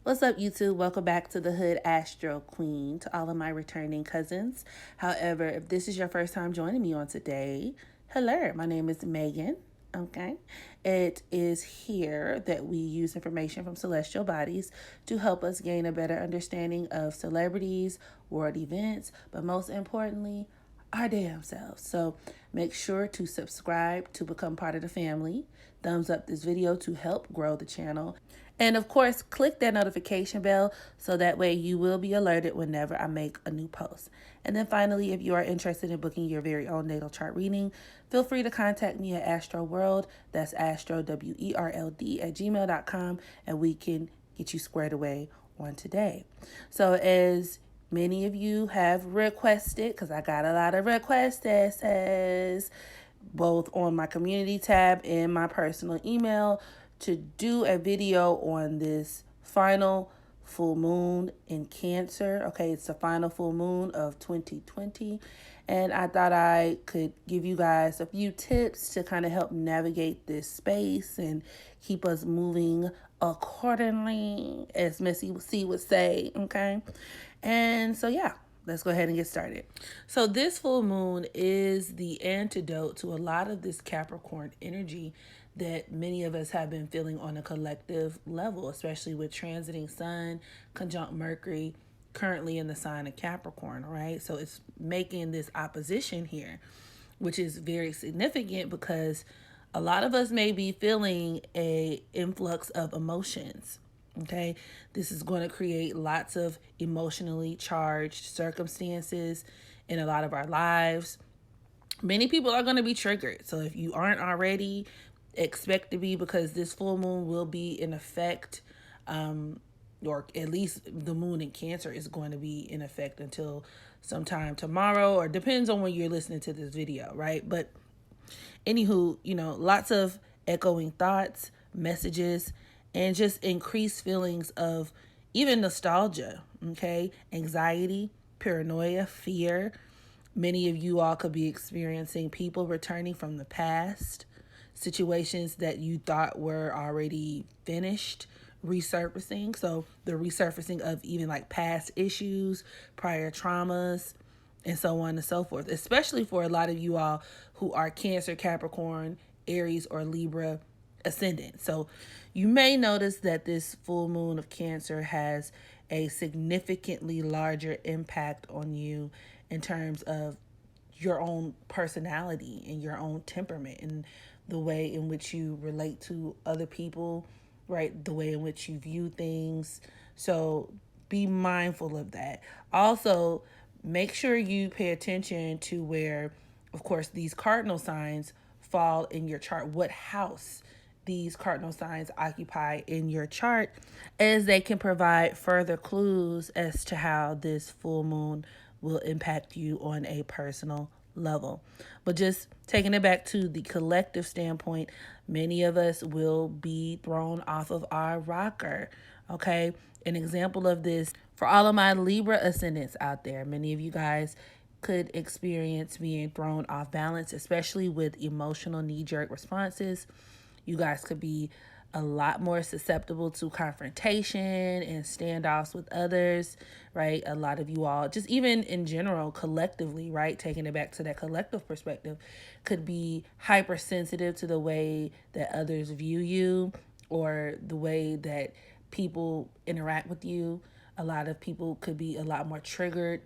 What's up, YouTube? Welcome back to the Hood Astro Queen, to all of my returning cousins. However, if this is your first time joining me on today, hello, my name is Megan. Okay, it is here that we use information from celestial bodies to help us gain a better understanding of celebrities, world events, but most importantly, our damn selves. So make sure to subscribe to become part of the family. Thumbs up this video to help grow the channel. And of course, click that notification bell so that way you will be alerted whenever I make a new post. And then finally, if you are interested in booking your very own natal chart reading, feel free to contact me at astrowerld, that's astrowerld at gmail.com, and we can get you squared away on today. So as many of you have requested, because I got a lot of requests, both on my community tab and my personal email, to do a video on this final full moon in Cancer. Okay, it's the final full moon of 2020. And I thought I could give you guys a few tips to kind of help navigate this space and keep us moving accordingly, as Missy C would say. Okay. And so, yeah, let's go ahead and get started. So this full moon is the antidote to a lot of this Capricorn energy that many of us have been feeling on a collective level, especially with transiting Sun conjunct Mercury currently in the sign of Capricorn, right? So it's making this opposition here, which is very significant because a lot of us may be feeling a influx of emotions. Okay, this is going to create lots of emotionally charged circumstances in a lot of our lives. Many people are going to be triggered. So if you aren't already, expect to be, because this full moon will be in effect, or at least the moon in Cancer is going to be in effect until sometime tomorrow, or depends on when you're listening to this video, right? But anywho, lots of echoing thoughts, messages, and just increased feelings of even nostalgia, okay? Anxiety, paranoia, fear. Many of you all could be experiencing people returning from the past, situations that you thought were already finished resurfacing. So the resurfacing of even like past issues, prior traumas, and so on and so forth, especially for a lot of you all who are Cancer, Capricorn, Aries, or Libra ascendant. So you may notice that this full moon of Cancer has a significantly larger impact on you in terms of your own personality and your own temperament and the way in which you relate to other people, right? The way in which you view things. So be mindful of that. Also, make sure you pay attention to where, of course, these cardinal signs fall in your chart, what house these cardinal signs occupy in your chart, as they can provide further clues as to how this full moon will impact you on a personal level. But just taking it back to the collective standpoint, many of us will be thrown off of our rocker. Okay, an example of this for all of my Libra ascendants out there, many of you guys could experience being thrown off balance, especially with emotional knee-jerk responses. You guys could be a lot more susceptible to confrontation and standoffs with others, right? A lot of you all, just even in general, collectively, right? Taking it back to that collective perspective, could be hypersensitive to the way that others view you or the way that people interact with you. A lot of people could be a lot more triggered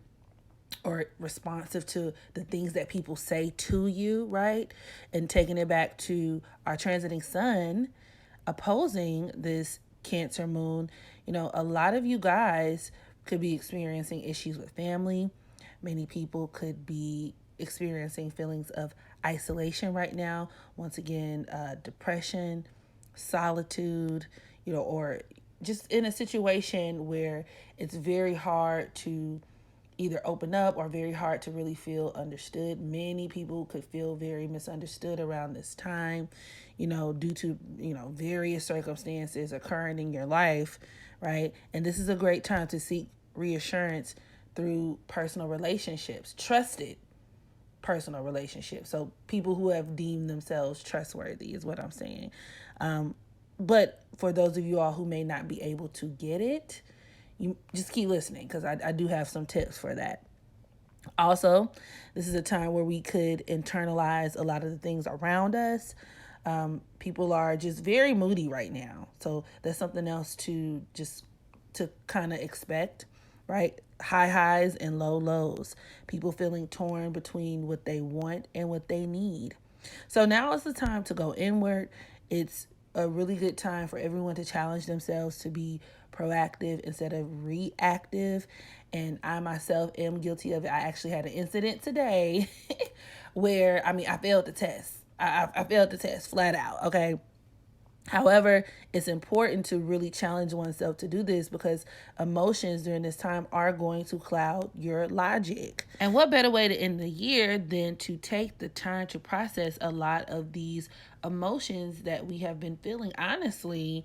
or responsive to the things that people say to you, right? And taking it back to our transiting Sun opposing this Cancer moon, a lot of you guys could be experiencing issues with family. Many people could be experiencing feelings of isolation right now. Once again, depression, solitude, or just in a situation where it's very hard to either open up or very hard to really feel understood. Many people could feel very misunderstood around this time, due to, various circumstances occurring in your life, right? And this is a great time to seek reassurance through personal relationships, trusted personal relationships. So people who have deemed themselves trustworthy is what I'm saying. But for those of you all who may not be able to get it, you just keep listening, because I do have some tips for that. Also, this is a time where we could internalize a lot of the things around us. People are just very moody right now, so that's something else to kind of expect, right? High highs and low lows. People feeling torn between what they want and what they need. So now is the time to go inward. It's a really good time for everyone to challenge themselves to be proactive instead of reactive. And I myself am guilty of it. I actually had an incident today where, I failed the test. I failed the test flat out, okay? However, it's important to really challenge oneself to do this, because emotions during this time are going to cloud your logic. And what better way to end the year than to take the time to process a lot of these emotions that we have been feeling, honestly,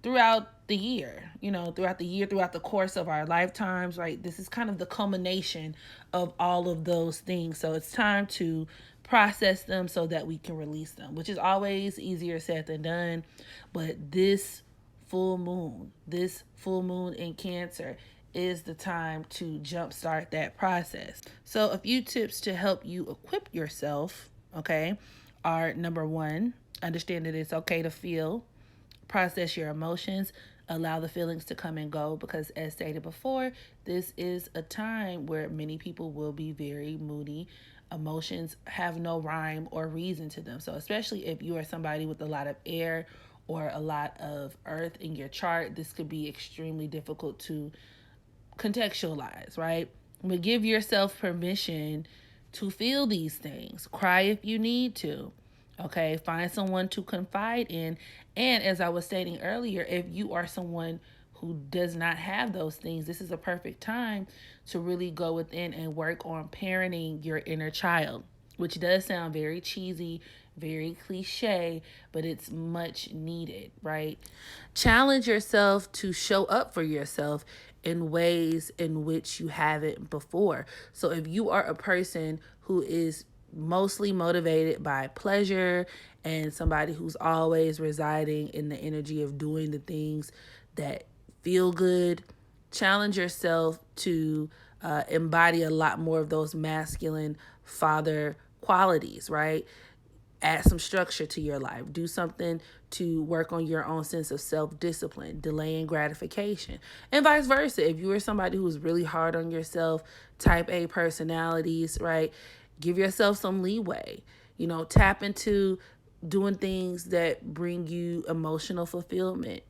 throughout the year, throughout the course of our lifetimes, right? This is kind of the culmination of all of those things. So it's time to process them so that we can release them, which is always easier said than done. But this full moon in Cancer is the time to jumpstart that process. So a few tips to help you equip yourself, okay, are: number one, understand that it's okay to feel. Process your emotions, allow the feelings to come and go, because as stated before, this is a time where many people will be very moody. Emotions have no rhyme or reason to them. So especially if you are somebody with a lot of air or a lot of earth in your chart, this could be extremely difficult to contextualize, right? But give yourself permission to feel these things. Cry if you need to. Okay, find someone to confide in. And as I was stating earlier, if you are someone who does not have those things, this is a perfect time to really go within and work on parenting your inner child, which does sound very cheesy, very cliche, but it's much needed, right? Challenge yourself to show up for yourself in ways in which you haven't before. So if you are a person who is mostly motivated by pleasure and somebody who's always residing in the energy of doing the things that feel good, challenge yourself to embody a lot more of those masculine father qualities, right? Add some structure to your life. Do something to work on your own sense of self-discipline, delaying gratification, and vice versa. If you are somebody who's really hard on yourself, type A personalities, right? Give yourself some leeway. Tap into doing things that bring you emotional fulfillment,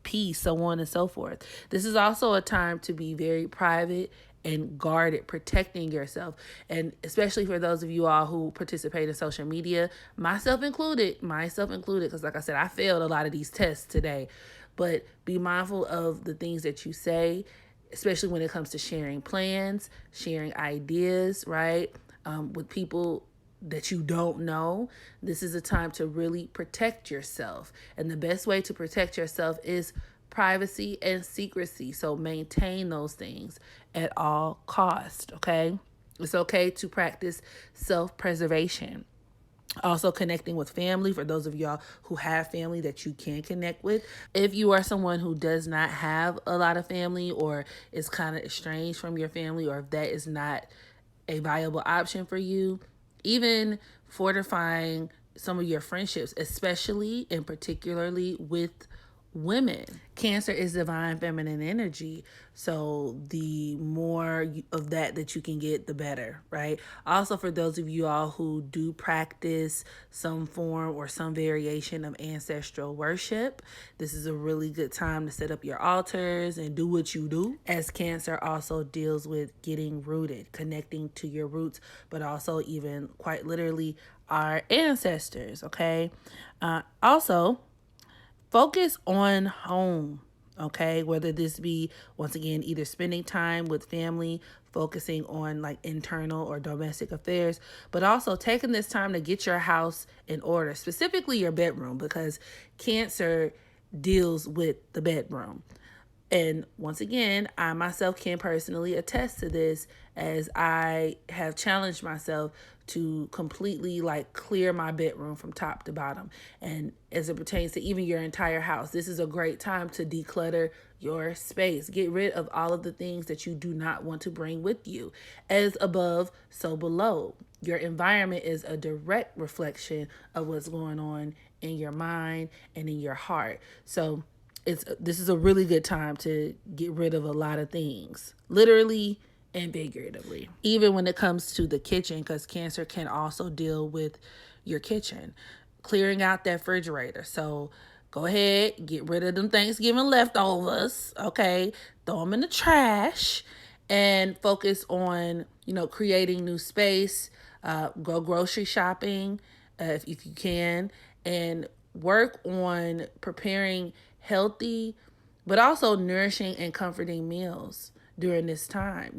peace, so on and so forth. This is also a time to be very private and guarded, protecting yourself. And especially for those of you all who participate in social media, myself included, because like I said, I failed a lot of these tests today. But be mindful of the things that you say, especially when it comes to sharing plans, sharing ideas, right? With people that you don't know. This is a time to really protect yourself. And the best way to protect yourself is privacy and secrecy. So maintain those things at all costs, okay? It's okay to practice self-preservation. Also connecting with family, for those of y'all who have family that you can connect with. If you are someone who does not have a lot of family or is kind of estranged from your family, or if that is not a viable option for you, even fortifying some of your friendships, especially and particularly with women. Cancer is divine feminine energy. So the more of that you can get, the better, right? Also, for those of you all who do practice some form or some variation of ancestral worship, this is a really good time to set up your altars and do what you do, as Cancer also deals with getting rooted, connecting to your roots, but also even quite literally our ancestors, okay? Also, focus on home, okay? Whether this be, once again, either spending time with family, focusing on like internal or domestic affairs, but also taking this time to get your house in order, specifically your bedroom, because Cancer deals with the bedroom. And once again, I myself can personally attest to this, as I have challenged myself to completely like clear my bedroom from top to bottom. And as it pertains to even your entire house, this is a great time to declutter your space. Get rid of all of the things that you do not want to bring with you. As above, so below. Your environment is a direct reflection of what's going on in your mind and in your heart. So this is a really good time to get rid of a lot of things, literally and figuratively. Even when it comes to the kitchen, because Cancer can also deal with your kitchen, clearing out that refrigerator. So go ahead, get rid of them Thanksgiving leftovers. Okay, throw them in the trash, and focus on creating new space. Go grocery shopping if you can, and work on preparing healthy but also nourishing and comforting meals during this time.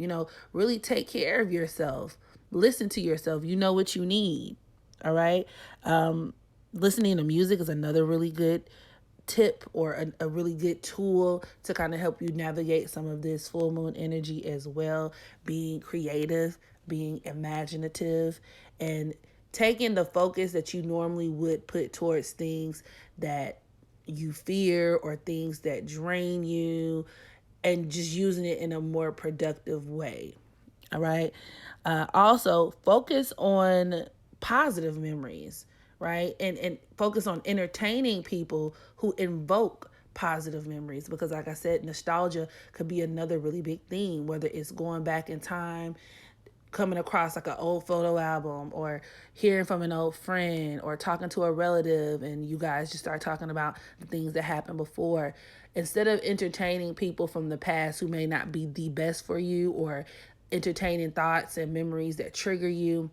Really take care of yourself. Listen to yourself. You know what you need. All right. Listening to music is another really good tip, or a really good tool to kind of help you navigate some of this full moon energy as well. Being creative, being imaginative, and taking the focus that you normally would put towards things that you fear or things that drain you, and just using it in a more productive way. All right. Also, focus on positive memories, right? And focus on entertaining people who invoke positive memories, because like I said, nostalgia could be another really big theme, whether it's going back in time, coming across like an old photo album, or hearing from an old friend, or talking to a relative and you guys just start talking about the things that happened before. Instead of entertaining people from the past who may not be the best for you, or entertaining thoughts and memories that trigger you,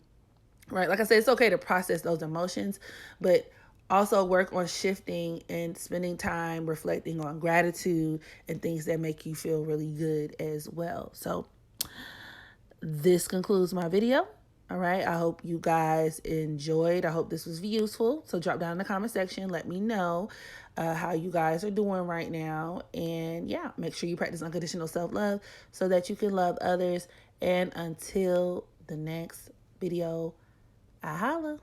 right? Like I said, it's okay to process those emotions, but also work on shifting and spending time reflecting on gratitude and things that make you feel really good as well. So this concludes my video. All right. I hope you guys enjoyed. I hope this was useful. So drop down in the comment section. Let me know how you guys are doing right now. And yeah, make sure you practice unconditional self-love so that you can love others. And until the next video, I holla.